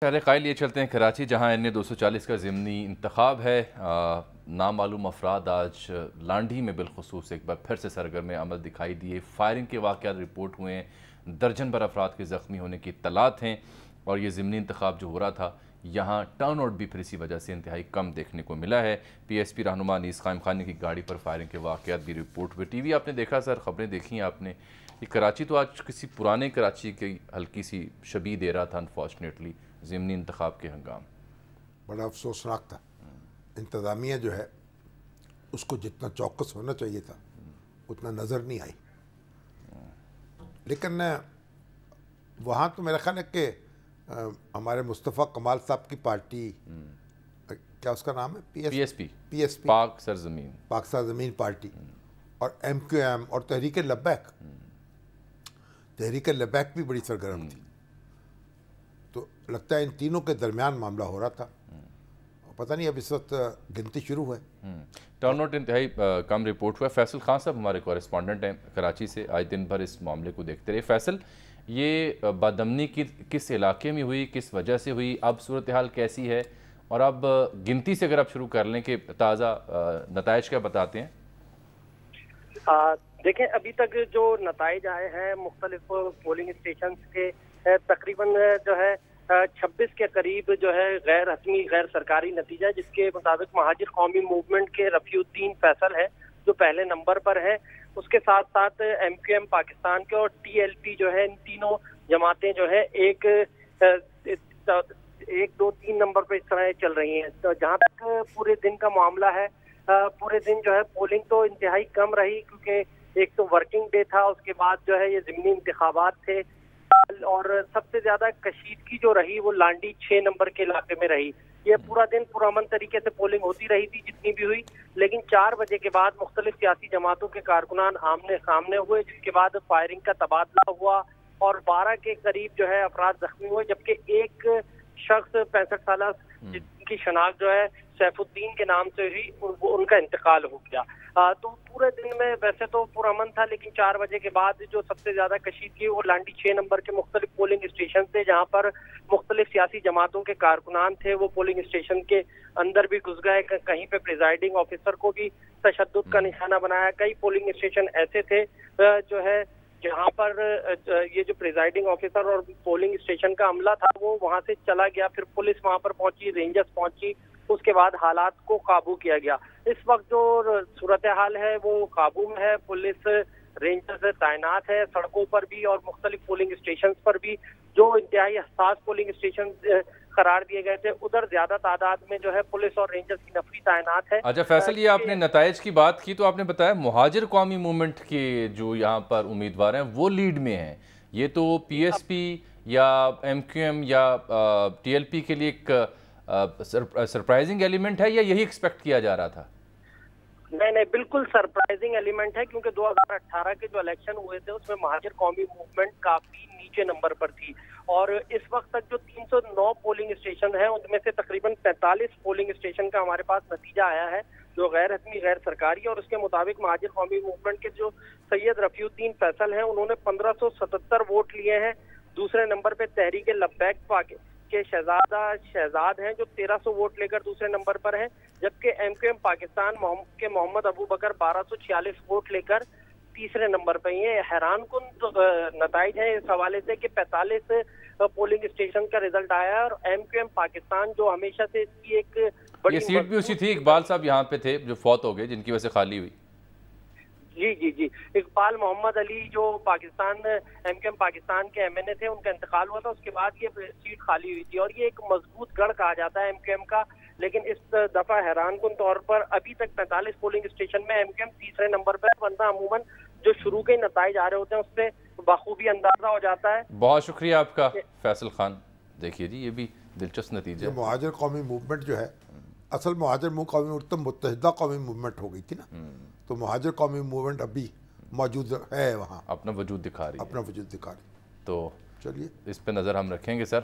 पहले क़ाइल ये चलते हैं कराची, जहाँ NA 240 का ज़िमनी इंतखाब है। नामालूम अफराद आज लांडी में बिलखुसूस एक बार फिर से सरगर्म अमल दिखाई दिए। फायरिंग के वाक़यात रिपोर्ट हुए हैं, दर्जन भर अफराद के ज़ख्मी होने की इत्तलात हैं। और ये ज़िमनी इंतखाब जो हो रहा था, यहाँ टर्न आउट भी फिर इसी वजह से इंतहाई कम देखने को मिला है। PSP रहनुमा अनीस क़ाइम खानी की गाड़ी पर फायरिंग के वाक़यात भी रिपोर्ट हुए। TV आपने देखा सर, ख़बरें देखी हैं आपने। ये कराची तो आज किसी पुराने कराची की हल्की सी शबीह दे रहा था अनफॉर्चुनेटली ज़िमनी इंतखाब के हंगाम। बड़ा अफसोसनाक था। इंतज़ामिया जो है उसको जितना चौकस होना चाहिए था उतना नज़र नहीं आई। लेकिन वहाँ तो मेरा ख्याल है कि हमारे मुस्तफ़ा कमाल साहब की पार्टी, क्या उसका नाम है, PSP पाक सरज़मीन पार्टी, और MQM और तहरीक लब्बैक भी बड़ी सरगर्म थी। तो लगता है इन तीनों के दरमियान मामला हो रहा था। पता नहीं अब इस वक्त गिनती शुरू है। टर्न आउट इंतहाई कम रिपोर्ट हुआ। फैसल खान साहब हमारे कॉरेस्पॉन्डेंट हैं कराची से, आज दिन भर इस मामले को देखते रहे। फैसल, ये बदअमनी की किस इलाके में हुई, किस वजह से हुई, अब सूरत हाल कैसी है, और अब गिनती से अगर आप शुरू कर लें कि ताज़ा नताइज क्या बताते हैं? देखें, अभी तक जो नताइज आए हैं मुख्तलिफ पोलिंग स्टेशन के, तकरीबन जो है 26 के करीब जो है गैर हतमी गैर सरकारी नतीजा, जिसके मुताबिक महाजिर कौमी मूवमेंट के रफ़ीउद्दीन फैसल है जो पहले नंबर पर है। उसके साथ साथ MQM पाकिस्तान के और TLP जो है, इन तीनों जमातें जो है एक 2 3 नंबर पर इस तरह चल रही हैं। तो जहाँ तक पूरे दिन का मामला है, पूरे दिन जो है पोलिंग तो इंतहाई कम रही, क्योंकि एक तो वर्किंग डे था, उसके बाद जो है ये ज़िमनी इंतखाबात थे, और सबसे ज्यादा कशीदगी जो रही वो लांडी 6 नंबर के इलाके में रही। ये पूरा दिन पुरअमन तरीके से पोलिंग होती रही थी जितनी भी हुई, लेकिन 4 बजे के बाद मुख्तलिफ सियासी जमातों के कारकुनान आमने सामने हुए, जिसके बाद फायरिंग का तबादला हुआ और 12 के करीब जो है अफराद जख्मी हुए, जबकि एक शख्स 65 साल जिनकी शनाख्त जो है सैफुद्दीन के नाम से हुई, उनका इंतकाल हो गया। तो पूरे दिन में वैसे तो पुरअमन था, लेकिन 4 बजे के बाद जो सबसे ज्यादा कशीदगी वो लांडी 6 नंबर के मुख्तलिफ पोलिंग स्टेशन थे, जहाँ पर मुख्तलिफ सियासी जमातों के कारकुनान थे। वो पोलिंग स्टेशन के अंदर भी घुस गए, कहीं पे प्रिजाइडिंग ऑफिसर को भी तशद्दुद का निशाना बनाया। कई पोलिंग स्टेशन ऐसे थे जो है जहाँ पर ये जो प्रिजाइडिंग ऑफिसर और पोलिंग स्टेशन का अमला था वो वहाँ से चला गया, फिर पुलिस वहाँ पर पहुंची, रेंजर्स पहुंची, उसके बाद हालात को काबू किया गया। इस वक्त जो सूरत हाल है वो काबू में है, पुलिस रेंजर्स तैनात है सड़कों पर भी और मुख्तलिफ पोलिंग स्टेशन पर भी। जो इंतहाई हसास पोलिंग स्टेशन करार दिए गए थे, उधर ज्यादा तादाद में जो है पुलिस और रेंजर्स की नफरी तैनात है। अच्छा फैसल, ये आपने नताइज की बात की तो आपने बताया मुहाजिर कौमी मूवमेंट के जो यहाँ पर उम्मीदवार हैं वो लीड में हैं। ये तो PSP या MQM या TLP के लिए एक सरप्राइजिंग एलिमेंट है, या यही एक्सपेक्ट किया जा रहा था? नहीं, बिल्कुल सरप्राइजिंग एलिमेंट है, क्योंकि 2018 के जो इलेक्शन हुए थे उसमें महाजिर कौमी मूवमेंट काफी नीचे नंबर पर थी, और इस वक्त तक जो 309 पोलिंग स्टेशन हैं उनमें से तकरीबन 45 पोलिंग स्टेशन का हमारे पास नतीजा आया है जो गैर हतमी गैर सरकारी। और उसके मुताबिक महाजिर कौमी मूवमेंट के जो सैयद रफ़ीउद्दीन फैसल हैं उन्होंने 1577 वोट लिए हैं। दूसरे नंबर पे तहरीक लब्बैक के शहजाद हैं जो 1300 वोट लेकर दूसरे नंबर पर हैं, जबकि MQM पाकिस्तान के मोहम्मद अबू बकर 1246 वोट लेकर तीसरे नंबर पर। ये हैरानकुन नताइज है इस हवाले से कि 45 पोलिंग स्टेशन का रिजल्ट आया है, और MQM पाकिस्तान जो हमेशा से इसकी एक बड़ी ये सीट भी उसी थी, इकबाल साहब यहाँ पे थे जो फौत हो गए, जिनकी वजह से खाली हुई। जी, इकबाल मोहम्मद अली जो पाकिस्तान MQM पाकिस्तान के MNA थे, उनका इंतकाल हुआ था, उसके बाद ये सीट खाली हुई थी, और ये एक मजबूत गढ़ कहा जाता है MQM का। लेकिन इस दफा हैरानकुन तौर पर अभी तक 45 पोलिंग स्टेशन में MQM तीसरे नंबर पर, वरना अमूमन जो शुरू के नताइज आ रहे होते हैं उससे बखूबी अंदाजा हो जाता है। बहुत शुक्रिया आपका फैसल खान। देखिए जी, ये भी दिलचस्प नतीजा। मुहाजिर कौमी मूवमेंट जो है, असल मुहाजिर कौमी मूवमेंट तो मुत्तहिदा कौमी मूवमेंट हो गई थी ना, तो मुहाजिर कौमी मूवमेंट अभी मौजूद है, वहाँ अपना वजूद दिखा रही है। तो चलिए इस पे नज़र हम रखेंगे सर।